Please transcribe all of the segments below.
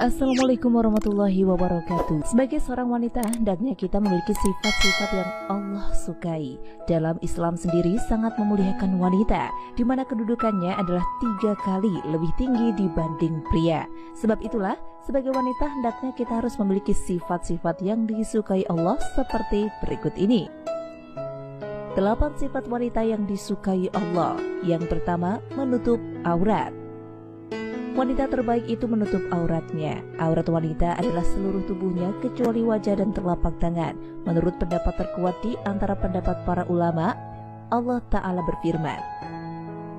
Assalamualaikum warahmatullahi wabarakatuh. Sebagai seorang wanita, hendaknya kita memiliki sifat-sifat yang Allah sukai. Dalam Islam sendiri sangat memuliakan wanita, di mana kedudukannya adalah 3 kali lebih tinggi dibanding pria. Sebab itulah, sebagai wanita hendaknya kita harus memiliki sifat-sifat yang disukai Allah seperti berikut ini. 8 sifat wanita yang disukai Allah. Yang pertama, menutup aurat. Wanita terbaik itu menutup auratnya. Aurat wanita adalah seluruh tubuhnya kecuali wajah dan telapak tangan. Menurut pendapat terkuat di antara pendapat para ulama, Allah Ta'ala berfirman,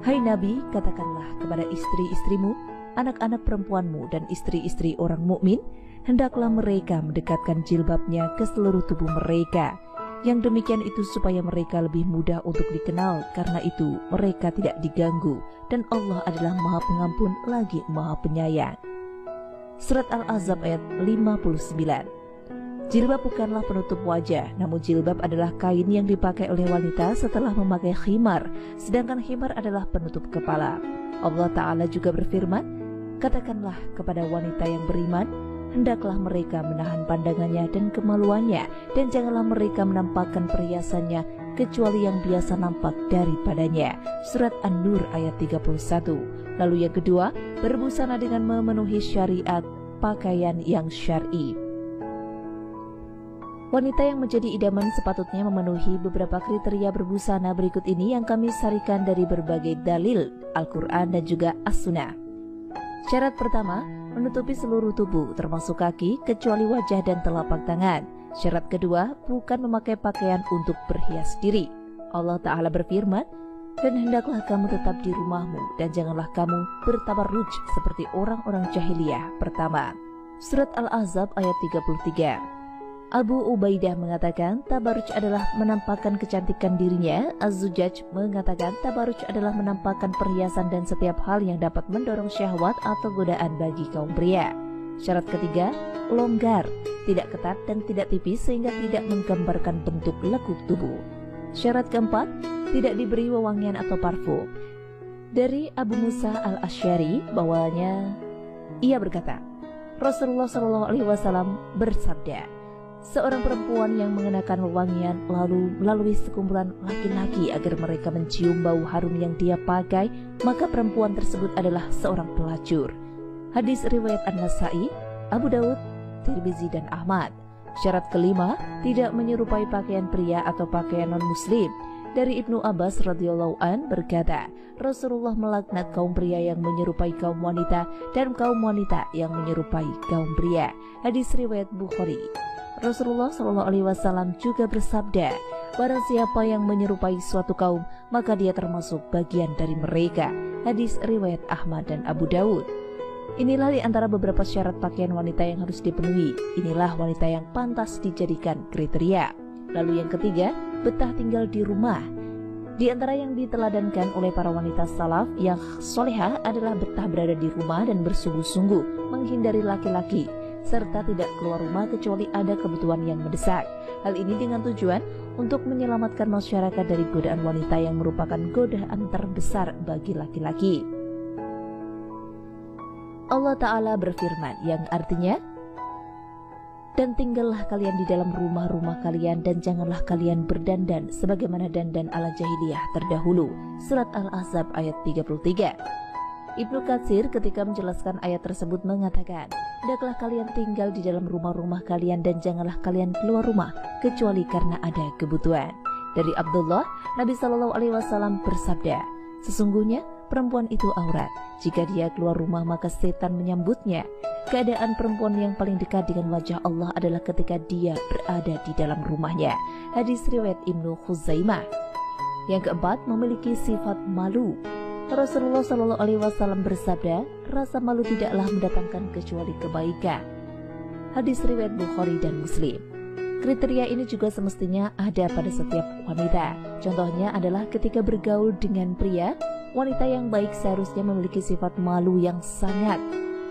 "Hai Nabi, katakanlah kepada istri-istrimu, anak-anak perempuanmu dan istri-istri orang mukmin, hendaklah mereka mendekatkan jilbabnya ke seluruh tubuh mereka. Yang demikian itu supaya mereka lebih mudah untuk dikenal, karena itu mereka tidak diganggu, dan Allah adalah Maha Pengampun lagi Maha Penyayang." Surat Al-Ahzab ayat 59. Jilbab bukanlah penutup wajah, namun jilbab adalah kain yang dipakai oleh wanita setelah memakai khimar, sedangkan khimar adalah penutup kepala. Allah Ta'ala juga berfirman, "Katakanlah kepada wanita yang beriman, hendaklah mereka menahan pandangannya dan kemaluannya, dan janganlah mereka menampakkan perhiasannya kecuali yang biasa nampak daripadanya." Surat An-Nur ayat 31. Lalu yang kedua, berbusana dengan memenuhi syariat pakaian yang syar'i. Wanita yang menjadi idaman sepatutnya memenuhi beberapa kriteria berbusana berikut ini yang kami sarikan dari berbagai dalil Al-Quran dan juga As-Sunnah. Syarat pertama, menutupi seluruh tubuh termasuk kaki kecuali wajah dan telapak tangan. Syarat kedua, bukan memakai pakaian untuk berhias diri. Allah Ta'ala berfirman, "Dan hendaklah kamu tetap di rumahmu dan janganlah kamu bertabarruj seperti orang-orang jahiliyah pertama." Surat Al-Ahzab ayat 33. Abu Ubaidah mengatakan tabarruj adalah menampakkan kecantikan dirinya. Az-Zujaj mengatakan tabarruj adalah menampakkan perhiasan dan setiap hal yang dapat mendorong syahwat atau godaan bagi kaum pria. Syarat ketiga, longgar, tidak ketat dan tidak tipis sehingga tidak menggambarkan bentuk lekuk tubuh. Syarat keempat, tidak diberi wewangian atau parfum. Dari Abu Musa Al-Asy'ari bahwanya ia berkata, Rasulullah SAW bersabda, "Seorang perempuan yang mengenakan wewangian lalu melalui sekumpulan laki-laki agar mereka mencium bau harum yang dia pakai, maka perempuan tersebut adalah seorang pelacur." Hadis riwayat An-Nasa'i, Abu Daud, Tirmizi dan Ahmad. Syarat kelima, tidak menyerupai pakaian pria atau pakaian non-muslim. Dari Ibnu Abbas radhiyallahu an berkata, Rasulullah melaknat kaum pria yang menyerupai kaum wanita dan kaum wanita yang menyerupai kaum pria. Hadis riwayat Bukhari. Rasulullah SAW juga bersabda, "Barang siapa yang menyerupai suatu kaum, maka dia termasuk bagian dari mereka." Hadis riwayat Ahmad dan Abu Daud. Inilah di antara beberapa syarat pakaian wanita yang harus dipenuhi. Inilah wanita yang pantas dijadikan kriteria. Lalu yang ketiga, betah tinggal di rumah. Di antara yang diteladankan oleh para wanita salaf yang solehah adalah betah berada di rumah dan bersungguh-sungguh menghindari laki-laki, serta tidak keluar rumah kecuali ada kebutuhan yang mendesak. Hal ini dengan tujuan untuk menyelamatkan masyarakat dari godaan wanita yang merupakan godaan terbesar bagi laki-laki. Allah Ta'ala berfirman yang artinya, "Dan tinggallah kalian di dalam rumah-rumah kalian dan janganlah kalian berdandan sebagaimana dandan ala jahiliyah terdahulu." Surat Al-Ahzab ayat 33. Ibnu Katsir ketika menjelaskan ayat tersebut mengatakan, "Hendaklah kalian tinggal di dalam rumah-rumah kalian dan janganlah kalian keluar rumah kecuali karena ada kebutuhan." Dari Abdullah, Nabi SAW bersabda, "Sesungguhnya perempuan itu aurat. Jika dia keluar rumah maka setan menyambutnya. Keadaan perempuan yang paling dekat dengan wajah Allah adalah ketika dia berada di dalam rumahnya." Hadis riwayat Ibnu Khuzaimah. Yang keempat, memiliki sifat malu. Rasulullah SAW bersabda, "Rasa malu tidaklah mendatangkan kecuali kebaikan." Hadis riwayat Bukhari dan Muslim. Kriteria ini juga semestinya ada pada setiap wanita. Contohnya adalah ketika bergaul dengan pria, wanita yang baik seharusnya memiliki sifat malu yang sangat.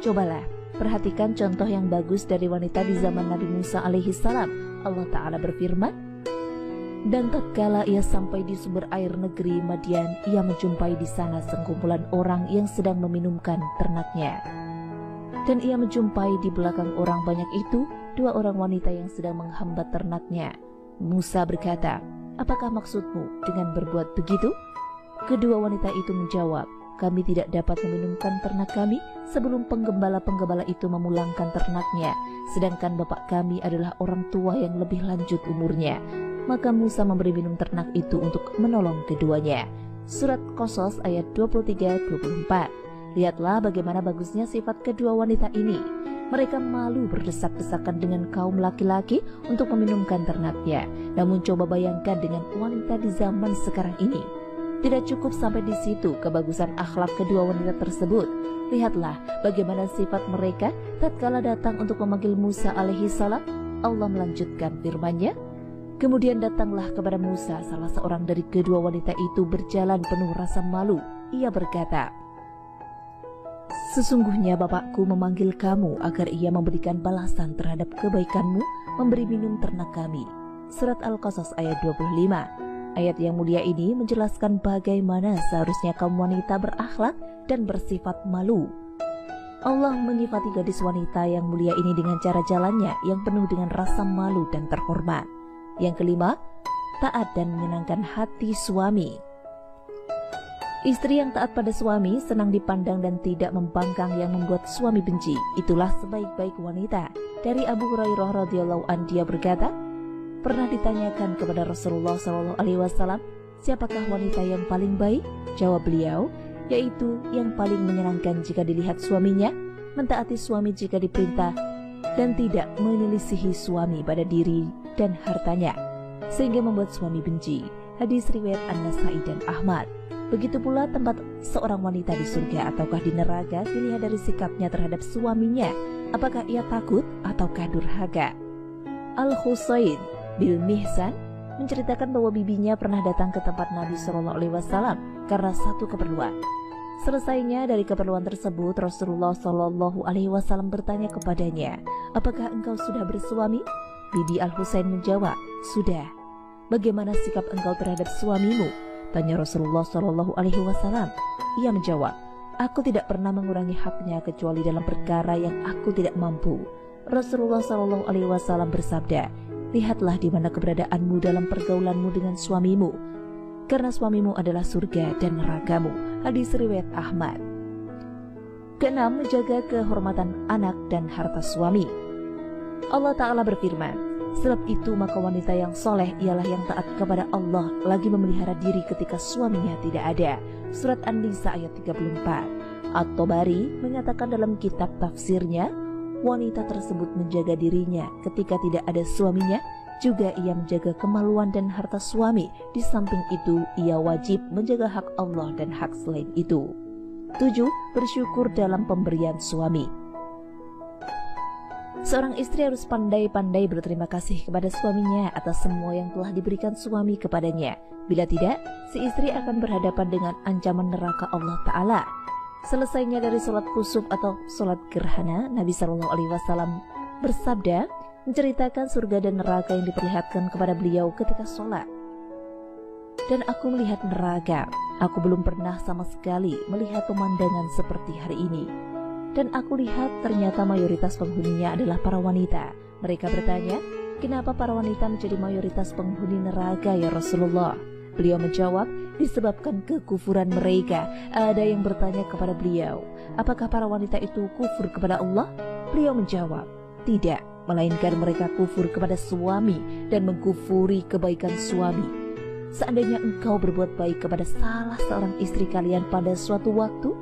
Cobalah perhatikan contoh yang bagus dari wanita di zaman Nabi Musa alaihissalam. Allah Ta'ala berfirman, "Dan tatkala ia sampai di sumber air negeri Madian, ia menjumpai di sana sekumpulan orang yang sedang meminumkan ternaknya. Dan ia menjumpai di belakang orang banyak itu 2 orang wanita yang sedang menghambat ternaknya. Musa berkata, "Apakah maksudmu dengan berbuat begitu?" Kedua wanita itu menjawab, "Kami tidak dapat meminumkan ternak kami sebelum penggembala-penggembala itu memulangkan ternaknya, sedangkan bapak kami adalah orang tua yang lebih lanjut umurnya." Maka Musa memberi minum ternak itu untuk menolong keduanya. Surat Qasas ayat 23-24. Lihatlah bagaimana bagusnya sifat kedua wanita ini. Mereka malu berdesak-desakan dengan kaum laki-laki untuk meminumkan ternaknya. Namun coba bayangkan dengan wanita di zaman sekarang ini. Tidak cukup sampai di situ kebagusan akhlak kedua wanita tersebut. Lihatlah bagaimana sifat mereka tatkala datang untuk memanggil Musa alaihi salam. Allah melanjutkan firman-Nya, "Kemudian datanglah kepada Musa salah seorang dari kedua wanita itu berjalan penuh rasa malu. Ia berkata, 'Sesungguhnya bapakku memanggil kamu agar ia memberikan balasan terhadap kebaikanmu memberi minum ternak kami.'" Surat Al-Qasas ayat 25. Ayat yang mulia ini menjelaskan bagaimana seharusnya kaum wanita berakhlak dan bersifat malu. Allah menyifati gadis wanita yang mulia ini dengan cara jalannya yang penuh dengan rasa malu dan terhormat. Yang kelima, taat dan menyenangkan hati suami. Istri yang taat pada suami senang dipandang dan tidak membangkang yang membuat suami benci. Itulah sebaik-baik wanita. Dari Abu Hurairah radhiyallahu anhu, dia berkata, pernah ditanyakan kepada Rasulullah SAW, siapakah wanita yang paling baik? Jawab beliau, yaitu yang paling menyenangkan jika dilihat suaminya, mentaati suami jika diperintah, dan tidak menyelisihi suami pada diri dan hartanya, sehingga membuat suami benci. Hadis riwayat An-Nasai dan Ahmad. Begitu pula tempat seorang wanita di surga ataukah di neraka dilihat dari sikapnya terhadap suaminya, apakah ia takut ataukah durhaka. Al-Husain bin Mihsan menceritakan bahwa bibinya pernah datang ke tempat Nabi SAW karena satu keperluan. Selesainya dari keperluan tersebut, Rasulullah SAW bertanya kepadanya, "Apakah engkau sudah bersuami?" Bibi Al-Husain menjawab, "Sudah." "Bagaimana sikap engkau terhadap suamimu?" tanya Rasulullah SAW. Ia menjawab, "Aku tidak pernah mengurangi haknya kecuali dalam perkara yang aku tidak mampu." Rasulullah SAW bersabda, "Lihatlah di mana keberadaanmu dalam pergaulanmu dengan suamimu, karena suamimu adalah surga dan nerakamu." Hadis riwayat Ahmad. Keenam, menjaga kehormatan anak dan harta suami. Allah Ta'ala berfirman, "Sebab itu maka wanita yang soleh ialah yang taat kepada Allah lagi memelihara diri ketika suaminya tidak ada." Surat An-Nisa ayat 34. At-Tabari mengatakan dalam kitab tafsirnya, wanita tersebut menjaga dirinya ketika tidak ada suaminya, juga ia menjaga kemaluan dan harta suami. Di samping itu, ia wajib menjaga hak Allah dan hak selain itu. 7. Bersyukur dalam pemberian suami. Seorang istri harus pandai-pandai berterima kasih kepada suaminya atas semua yang telah diberikan suami kepadanya. Bila tidak, si istri akan berhadapan dengan ancaman neraka Allah Ta'ala. Selesainya dari sholat kusuf atau sholat gerhana, Nabi SAW bersabda, menceritakan surga dan neraka yang diperlihatkan kepada beliau ketika sholat. "Dan aku melihat neraka, aku belum pernah sama sekali melihat pemandangan seperti hari ini. Dan aku lihat ternyata mayoritas penghuninya adalah para wanita." Mereka bertanya, "Kenapa para wanita menjadi mayoritas penghuni neraka ya Rasulullah?" Beliau menjawab, "Disebabkan kekufuran mereka." Ada yang bertanya kepada beliau, "Apakah para wanita itu kufur kepada Allah?" Beliau menjawab, "Tidak, melainkan mereka kufur kepada suami dan mengkufuri kebaikan suami. Seandainya engkau berbuat baik kepada salah seorang istri kalian pada suatu waktu,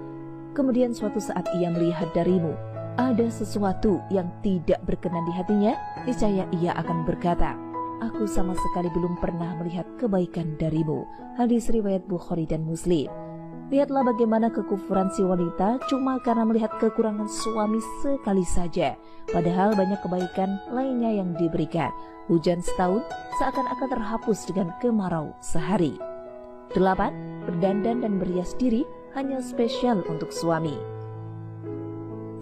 kemudian suatu saat ia melihat darimu ada sesuatu yang tidak berkenan di hatinya, niscaya ia akan berkata, 'Aku sama sekali belum pernah melihat kebaikan darimu.'" Hadis riwayat Bukhari dan Muslim. Lihatlah bagaimana kekufuran si wanita cuma karena melihat kekurangan suami sekali saja, padahal banyak kebaikan lainnya yang diberikan. Hujan setahun seakan-akan terhapus dengan kemarau sehari. 8. Berdandan dan berhias diri hanya spesial untuk suami.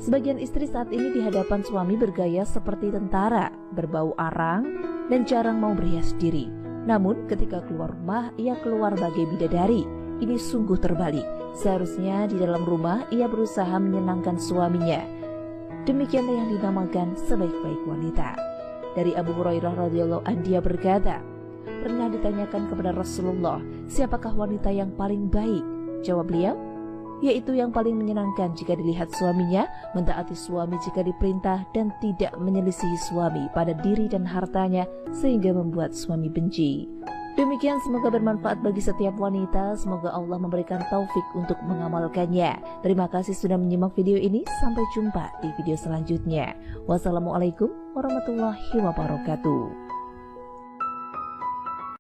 Sebagian istri saat ini di hadapan suami bergaya seperti tentara, berbau arang, dan jarang mau berhias diri. Namun ketika keluar rumah, ia keluar bagai bidadari. Ini sungguh terbalik. Seharusnya di dalam rumah ia berusaha menyenangkan suaminya. Demikianlah yang dinamakan sebaik-baik wanita. Dari Abu Hurairah radhiyallahu anhu dia berkata, pernah ditanyakan kepada Rasulullah, siapakah wanita yang paling baik? Jawab beliau, yaitu yang paling menyenangkan jika dilihat suaminya, mentaati suami jika diperintah, dan tidak menyelisihi suami pada diri dan hartanya sehingga membuat suami benci. Demikian, semoga bermanfaat bagi setiap wanita. Semoga Allah memberikan taufik untuk mengamalkannya. Terima kasih sudah menyimak video ini. Sampai jumpa di video selanjutnya. Wassalamualaikum warahmatullahi wabarakatuh.